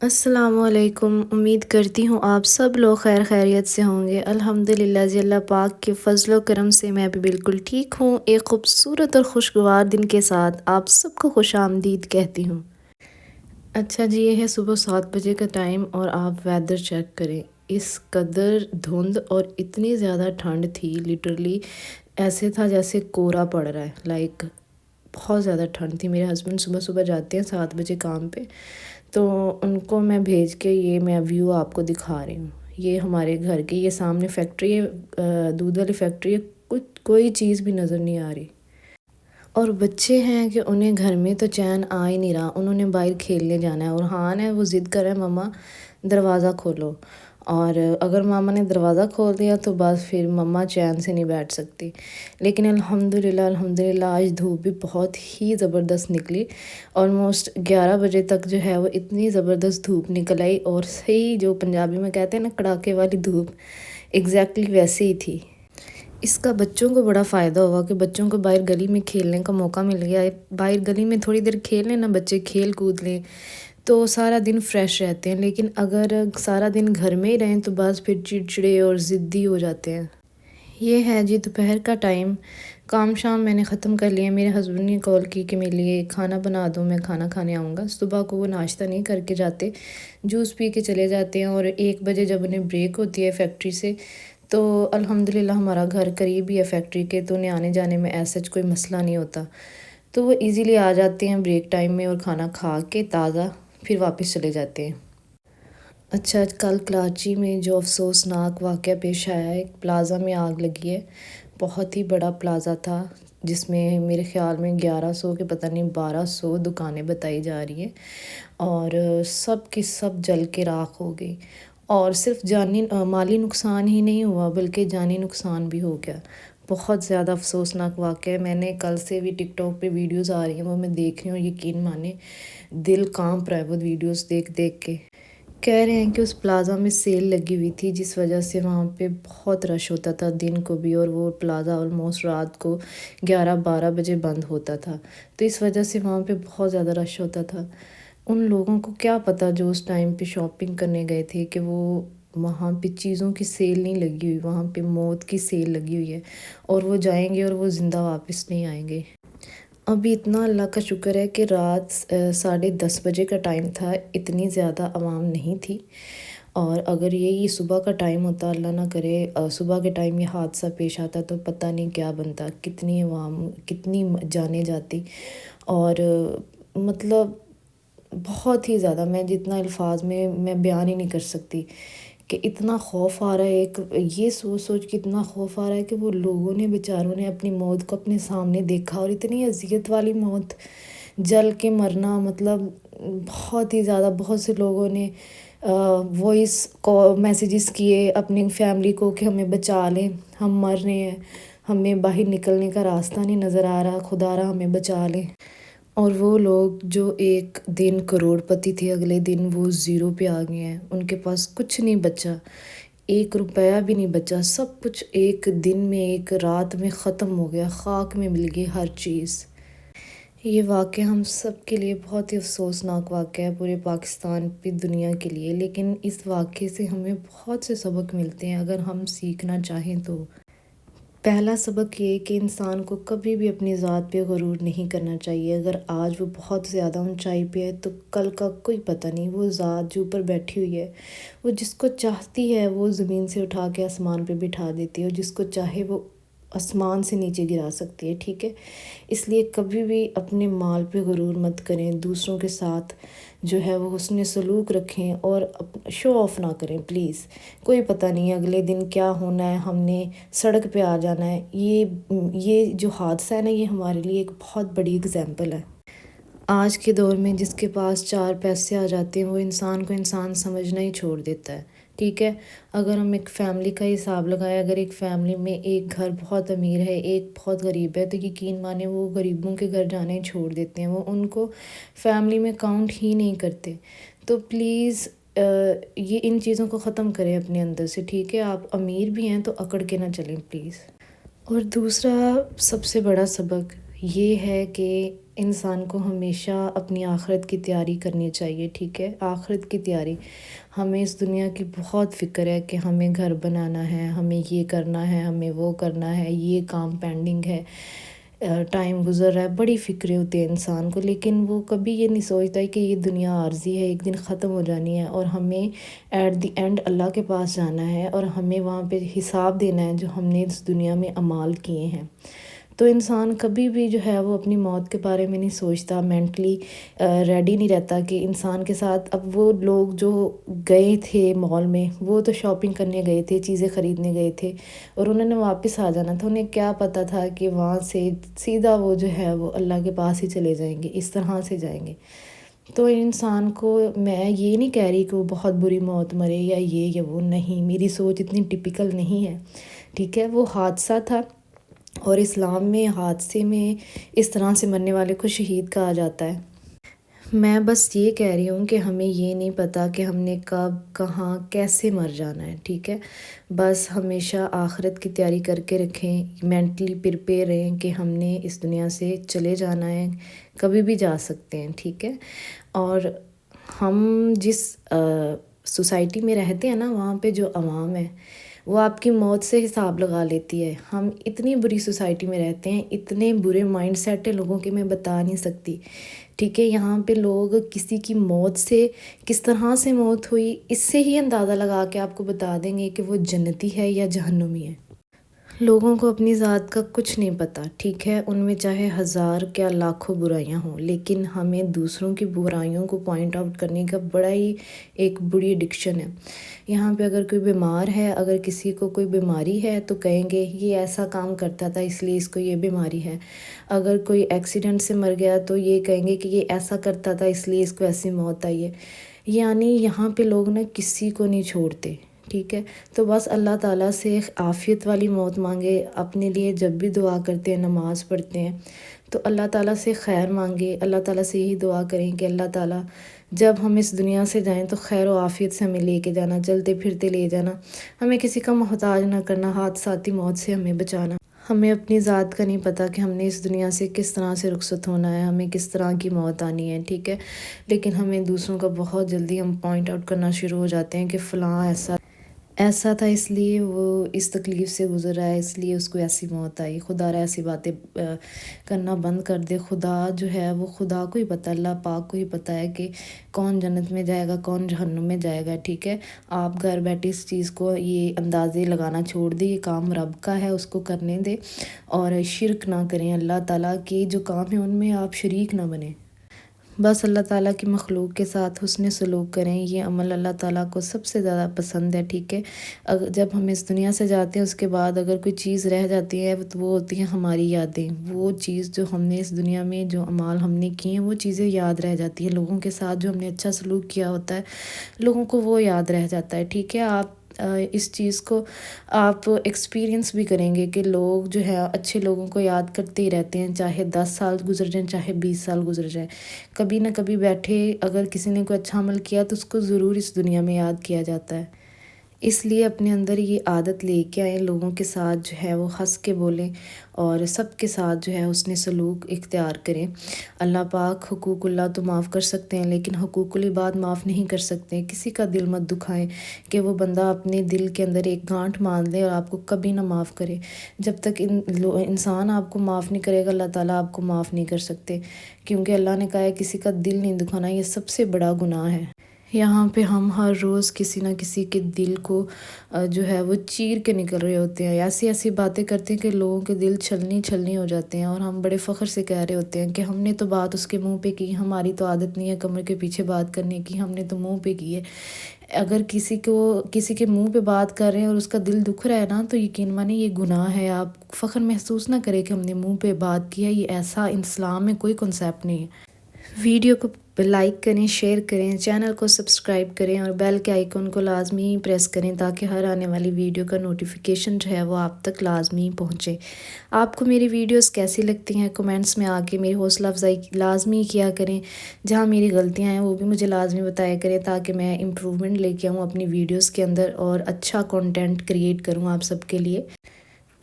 السلام علیکم، امید کرتی ہوں آپ سب لوگ خیر خیریت سے ہوں گے۔ الحمدللہ جی، اللہ پاک کے فضل و کرم سے میں بھی بالکل ٹھیک ہوں۔ ایک خوبصورت اور خوشگوار دن کے ساتھ آپ سب کو خوش آمدید کہتی ہوں۔ اچھا جی، یہ ہے صبح 7 بجے کا ٹائم اور آپ ویدر چیک کریں، اس قدر دھند اور اتنی زیادہ ٹھنڈ تھی، لٹرلی ایسے تھا جیسے کورا پڑ رہا ہے، بہت زیادہ ٹھنڈ تھی۔ میرے ہسبینڈ صبح صبح جاتے ہیں 7 بجے کام پہ، تو ان کو میں بھیج کے یہ میں ویو آپ کو دکھا رہی ہوں۔ یہ ہمارے گھر کی، یہ سامنے فیکٹری ہے، دودھ والی فیکٹری ہے، کوئی چیز بھی نظر نہیں آ رہی۔ اور بچے ہیں کہ انہیں گھر میں تو چین آ ہی نہیں رہا، انہوں نے باہر کھیلنے جانا ہے، اور ہان ہے وہ ضد کر رہا ہے مما دروازہ کھولو، اور اگر ماما نے دروازہ کھول دیا تو بس پھر مما چین سے نہیں بیٹھ سکتی۔ لیکن الحمدللہ آج دھوپ بھی بہت ہی زبردست نکلی، آلموسٹ 11 بجے تک جو ہے وہ اتنی زبردست دھوپ نکل آئی، اور صحیح جو پنجابی میں کہتے ہیں نا کڑاکے والی دھوپ، ایگزیکٹلی ویسے ہی تھی۔ اس کا بچوں کو بڑا فائدہ ہوا کہ بچوں کو باہر گلی میں کھیلنے کا موقع مل گیا ہے۔ باہر گلی میں تھوڑی دیر کھیل لیں نا بچے، کھیل کود لیں تو سارا دن فریش رہتے ہیں، لیکن اگر سارا دن گھر میں ہی رہیں تو بس پھر چڑچڑے اور ضدی ہو جاتے ہیں۔ یہ ہے جی دوپہر کا ٹائم، کام شام میں نے ختم کر لیا۔ میرے ہسبینڈ نے کال کی کہ میرے لیے کھانا بنا دو، میں کھانا کھانے آؤں گا۔ صبح کو وہ ناشتہ نہیں کر کے جاتے، جوس پی کے چلے جاتے ہیں، اور 1 بجے جب انہیں بریک ہوتی ہے فیکٹری سے، تو الحمدللہ ہمارا گھر قریب ہی ہے فیکٹری کے، تو انہیں آنے جانے میں ایسا کوئی مسئلہ نہیں ہوتا، تو وہ ایزیلی آ جاتے ہیں بریک ٹائم میں، اور کھانا کھا کے تازہ پھر واپس چلے جاتے ہیں۔ اچھا، کل کراچی میں جو افسوسناک واقعہ پیش آیا ہے، ایک پلازا میں آگ لگی ہے، بہت ہی بڑا پلازا تھا، جس میں میرے خیال میں 1100 کے پتہ نہیں 1200 دکانیں بتائی جا رہی ہیں، اور سب کی سب جل کے راکھ ہو گئی، اور صرف مالی نقصان ہی نہیں ہوا بلکہ جانی نقصان بھی ہو گیا۔ بہت زیادہ افسوسناک واقعہ ہے، میں نے کل سے بھی ٹک ٹاک پہ ویڈیوز آ رہی ہیں، وہ میں دیکھ رہی ہوں، یقین مانے دل کانپ رہا ہے وہ ویڈیوز دیکھ دیکھ کے۔ کہہ رہے ہیں کہ اس پلازا میں سیل لگی ہوئی تھی، جس وجہ سے وہاں پہ بہت رش ہوتا تھا دن کو بھی، اور وہ پلازا آلموسٹ رات کو 11-12 بجے بند ہوتا تھا، تو اس وجہ سے وہاں پہ بہت زیادہ رش ہوتا تھا۔ ان لوگوں کو کیا پتہ جو اس ٹائم پہ شاپنگ کرنے گئے تھے کہ وہ وہاں پہ چیزوں کی سیل نہیں لگی ہوئی، وہاں پہ موت کی سیل لگی ہوئی ہے، اور وہ جائیں گے اور وہ زندہ واپس نہیں آئیں گے۔ ابھی اتنا اللہ کا شکر ہے کہ رات 10:30 بجے کا ٹائم تھا، اتنی زیادہ عوام نہیں تھی، اور اگر یہی صبح کا ٹائم ہوتا، اللہ نہ کرے صبح کے ٹائم یہ حادثہ پیش آتا تو پتہ نہیں کیا بنتا، کتنی عوام، کتنی جانیں جاتی، اور مطلب بہت ہی زیادہ، میں جتنا الفاظ میں بیان ہی نہیں کر سکتی کہ اتنا خوف آ رہا ہے، یہ سوچ کے اتنا خوف آ رہا ہے کہ وہ لوگوں نے بیچاروں نے اپنی موت کو اپنے سامنے دیکھا، اور اتنی اذیت والی موت، جل کے مرنا، مطلب بہت ہی زیادہ۔ بہت سے لوگوں نے وائس میسیجز کیے اپنی فیملی کو کہ ہمیں بچا لیں، ہم مر رہے ہیں، ہمیں باہر نکلنے کا راستہ نہیں نظر آ رہا، خدا را ہمیں بچا لیں۔ اور وہ لوگ جو ایک دن کروڑ پتی تھے، اگلے دن وہ زیرو پہ آ گئے ہیں، ان کے پاس کچھ نہیں بچا، 1 روپیہ بھی نہیں بچا، سب کچھ ایک دن میں، ایک رات میں ختم ہو گیا، خاک میں مل گئی ہر چیز۔ یہ واقعہ ہم سب کے لیے بہت ہی افسوسناک واقعہ ہے، پورے پاکستان پہ، دنیا کے لیے، لیکن اس واقعے سے ہمیں بہت سے سبق ملتے ہیں اگر ہم سیکھنا چاہیں تو۔ پہلا سبق یہ کہ انسان کو کبھی بھی اپنی ذات پہ غرور نہیں کرنا چاہیے، اگر آج وہ بہت زیادہ اونچائی پہ ہے تو کل کا کوئی پتہ نہیں، وہ ذات جو اوپر بیٹھی ہوئی ہے وہ جس کو چاہتی ہے وہ زمین سے اٹھا کے آسمان پہ بٹھا دیتی ہے، اور جس کو چاہے وہ آسمان سے نیچے گرا سکتی ہے، ٹھیک ہے؟ اس لیے کبھی بھی اپنے مال پہ غرور مت کریں، دوسروں کے ساتھ جو ہے وہ حسن سلوک رکھیں، اور شو آف نہ کریں پلیز۔ کوئی پتہ نہیں اگلے دن کیا ہونا ہے، ہم نے سڑک پہ آ جانا ہے۔ یہ جو حادثہ ہے نا، یہ ہمارے لیے ایک بہت بڑی اگزامپل ہے۔ آج کے دور میں جس کے پاس 4 پیسے آ جاتے ہیں وہ انسان کو انسان سمجھنا ہی چھوڑ دیتا ہے، ٹھیک ہے؟ اگر ہم ایک فیملی کا حساب لگائیں، اگر ایک فیملی میں ایک گھر بہت امیر ہے، ایک بہت غریب ہے، تو یقین مانے وہ غریبوں کے گھر جانا ہی چھوڑ دیتے ہیں، وہ ان کو فیملی میں کاؤنٹ ہی نہیں کرتے۔ تو پلیز یہ ان چیزوں کو ختم کریں اپنے اندر سے، ٹھیک ہے؟ آپ امیر بھی ہیں تو اکڑ کے نہ چلیں پلیز۔ اور دوسرا سب سے بڑا سبق یہ ہے کہ انسان کو ہمیشہ اپنی آخرت کی تیاری کرنی چاہیے، ٹھیک ہے؟ آخرت کی تیاری، ہمیں اس دنیا کی بہت فکر ہے کہ ہمیں گھر بنانا ہے، ہمیں یہ کرنا ہے، ہمیں وہ کرنا ہے، یہ کام پینڈنگ ہے، ٹائم گزر رہا ہے، بڑی فکریں ہوتی ہیں انسان کو، لیکن وہ کبھی یہ نہیں سوچتا کہ یہ دنیا عارضی ہے، ایک دن ختم ہو جانی ہے، اور ہمیں ایٹ دی اینڈ اللہ کے پاس جانا ہے، اور ہمیں وہاں پہ حساب دینا ہے جو ہم نے اس دنیا میں اعمال کیے ہیں۔ تو انسان کبھی بھی جو ہے وہ اپنی موت کے بارے میں نہیں سوچتا، مینٹلی ریڈی نہیں رہتا کہ انسان کے ساتھ اب وہ لوگ جو گئے تھے مال میں، وہ تو شاپنگ کرنے گئے تھے، چیزیں خریدنے گئے تھے، اور انہوں نے واپس آ جانا تھا، انہیں کیا پتہ تھا کہ وہاں سے سیدھا وہ جو ہے وہ اللہ کے پاس ہی چلے جائیں گے، اس طرح سے جائیں گے۔ تو انسان کو میں یہ نہیں کہہ رہی کہ وہ بہت بری موت مرے یا یہ یا وہ، نہیں، میری سوچ اتنی ٹپیکل نہیں ہے، ٹھیک ہے؟ وہ حادثہ تھا، اور اسلام میں حادثے میں اس طرح سے مرنے والے کو شہید کہا جاتا ہے۔ میں بس یہ کہہ رہی ہوں کہ ہمیں یہ نہیں پتہ کہ ہم نے کب کہاں کیسے مر جانا ہے، ٹھیک ہے؟ بس ہمیشہ آخرت کی تیاری کر کے رکھیں، مینٹلی پریپیئر رہیں کہ ہم نے اس دنیا سے چلے جانا ہے، کبھی بھی جا سکتے ہیں، ٹھیک ہے؟ اور ہم جس سوسائٹی میں رہتے ہیں نا، وہاں پہ جو عوام ہے وہ آپ کی موت سے حساب لگا لیتی ہے۔ ہم اتنی بری سوسائٹی میں رہتے ہیں، اتنے برے مائنڈ سیٹ ہے لوگوں کے، میں بتا نہیں سکتی، ٹھیک ہے؟ یہاں پہ لوگ کسی کی موت سے، کس طرح سے موت ہوئی، اس سے ہی اندازہ لگا کے آپ کو بتا دیں گے کہ وہ جنتی ہے یا جہنمی ہے۔ لوگوں کو اپنی ذات کا کچھ نہیں پتہ، ٹھیک ہے؟ ان میں چاہے ہزار کیا لاکھوں برائیاں ہوں، لیکن ہمیں دوسروں کی برائیوں کو پوائنٹ آؤٹ کرنے کا بڑا ہی ایک بری ایڈکشن ہے۔ یہاں پہ اگر کوئی بیمار ہے، اگر کسی کو کوئی بیماری ہے تو کہیں گے یہ ایسا کام کرتا تھا اس لیے اس کو یہ بیماری ہے۔ اگر کوئی ایکسیڈنٹ سے مر گیا تو یہ کہیں گے کہ یہ ایسا کرتا تھا اس لیے اس کو ایسی موت آئی ہے۔ یعنی یہاں پہ لوگ نا کسی کو نہیں چھوڑتے، ٹھیک ہے؟ تو بس اللہ تعالیٰ سے عافیت والی موت مانگے، اپنے لیے جب بھی دعا کرتے ہیں، نماز پڑھتے ہیں تو اللہ تعالیٰ سے خیر مانگے، اللہ تعالیٰ سے یہی دعا کریں کہ اللہ تعالیٰ جب ہم اس دنیا سے جائیں تو خیر و عافیت سے ہمیں لے کے جانا، چلتے پھرتے لے جانا، ہمیں کسی کا محتاج نہ کرنا، حادثاتی موت سے ہمیں بچانا۔ ہمیں اپنی ذات کا نہیں پتہ کہ ہم نے اس دنیا سے کس طرح سے رخصت ہونا ہے، ہمیں کس طرح کی موت آنی ہے، ٹھیک ہے؟ لیکن ہمیں دوسروں کا بہت جلدی ہم پوائنٹ آؤٹ کرنا شروع ہو جاتے ہیں کہ فلاں ایسا تھا اس لیے وہ اس تکلیف سے گزر رہا ہے، اس لیے اس کو ایسی موت آئی۔ خدا رہا ایسی باتیں کرنا بند کر دے۔ خدا جو ہے وہ خدا کو ہی پتہ، اللہ پاک کو ہی پتہ ہے کہ کون جنت میں جائے گا، کون جہنم میں جائے گا، ٹھیک ہے؟ آپ گھر بیٹھے اس چیز کو یہ اندازے لگانا چھوڑ دیں، یہ کام رب کا ہے، اس کو کرنے دے، اور شرک نہ کریں اللہ تعالیٰ کے جو کام ہیں ان میں آپ شریک نہ بنیں۔ بس اللہ تعالیٰ کی مخلوق کے ساتھ حسن سلوک کریں، یہ عمل اللہ تعالیٰ کو سب سے زیادہ پسند ہے، ٹھیک ہے؟ جب ہم اس دنیا سے جاتے ہیں اس کے بعد اگر کوئی چیز رہ جاتی ہے تو وہ ہوتی ہیں ہماری یادیں، وہ چیز جو ہم نے اس دنیا میں جو اعمال ہم نے کیے ہیں وہ چیزیں یاد رہ جاتی ہیں، لوگوں کے ساتھ جو ہم نے اچھا سلوک کیا ہوتا ہے لوگوں کو وہ یاد رہ جاتا ہے، ٹھیک ہے؟ آپ اس چیز کو آپ ایکسپیرینس بھی کریں گے کہ لوگ جو ہے اچھے لوگوں کو یاد کرتے ہی رہتے ہیں، چاہے 10 سال گزر جائیں، چاہے 20 سال گزر جائیں، کبھی نہ کبھی بیٹھے اگر کسی نے کوئی اچھا عمل کیا تو اس کو ضرور اس دنیا میں یاد کیا جاتا ہے۔ اس لیے اپنے اندر یہ عادت لے کے آئیں، لوگوں کے ساتھ جو ہے وہ ہنس کے بولیں، اور سب کے ساتھ جو ہے حسن سلوک اختیار کریں۔ اللہ پاک حقوق اللہ تو معاف کر سکتے ہیں لیکن حقوق العباد معاف نہیں کر سکتے۔ کسی کا دل مت دکھائیں کہ وہ بندہ اپنے دل کے اندر ایک گانٹھ مان لے اور آپ کو کبھی نہ معاف کرے۔ جب تک انسان آپ کو معاف نہیں کرے گا اللہ تعالیٰ آپ کو معاف نہیں کر سکتے، کیونکہ اللہ نے کہا ہے کسی کا دل نہیں دکھانا، یہ سب سے بڑا گناہ ہے۔ یہاں پہ ہم ہر روز کسی نہ کسی کے دل کو جو ہے وہ چیر کے نکل رہے ہوتے ہیں، ایسی ایسی باتیں کرتے ہیں کہ لوگوں کے دل چھلنی ہو جاتے ہیں، اور ہم بڑے فخر سے کہہ رہے ہوتے ہیں کہ ہم نے تو بات اس کے منہ پہ کی، ہماری تو عادت نہیں ہے کمر کے پیچھے بات کرنے کی، ہم نے تو منہ پہ کی ہے۔ اگر کسی کے منہ پہ بات کر رہے ہیں اور اس کا دل دکھ رہا ہے نا تو یقین مانیں یہ گناہ ہے۔ آپ فخر محسوس نہ کریں کہ ہم نے منہ پہ بات کی ہے، یہ ایسا اسلام میں کوئی کنسیپٹ نہیں ہے۔ ویڈیو کو لائک کریں، شیئر کریں، چینل کو سبسکرائب کریں، اور بیل کے آئیکن کو لازمی پریس کریں تاکہ ہر آنے والی ویڈیو کا نوٹیفیکیشن جو ہے وہ آپ تک لازمی پہنچے۔ آپ کو میری ویڈیوز کیسی لگتی ہیں کمنٹس میں آ کے میری حوصلہ افزائی لازمی کیا کریں، جہاں میری غلطیاں ہیں وہ بھی مجھے لازمی بتایا کریں تاکہ میں امپرومنٹ لے کے آؤں اپنی ویڈیوز کے اندر اور اچھا کنٹینٹ کریٹ کروں آپ سب کے لیے۔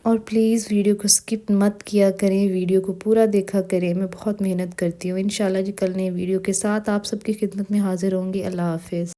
اور پلیز ویڈیو کو سکپ مت کیا کریں، ویڈیو کو پورا دیکھا کریں، میں بہت محنت کرتی ہوں۔ انشاءاللہ جی کل نئے ویڈیو کے ساتھ آپ سب کی خدمت میں حاضر ہوں گی۔ اللہ حافظ۔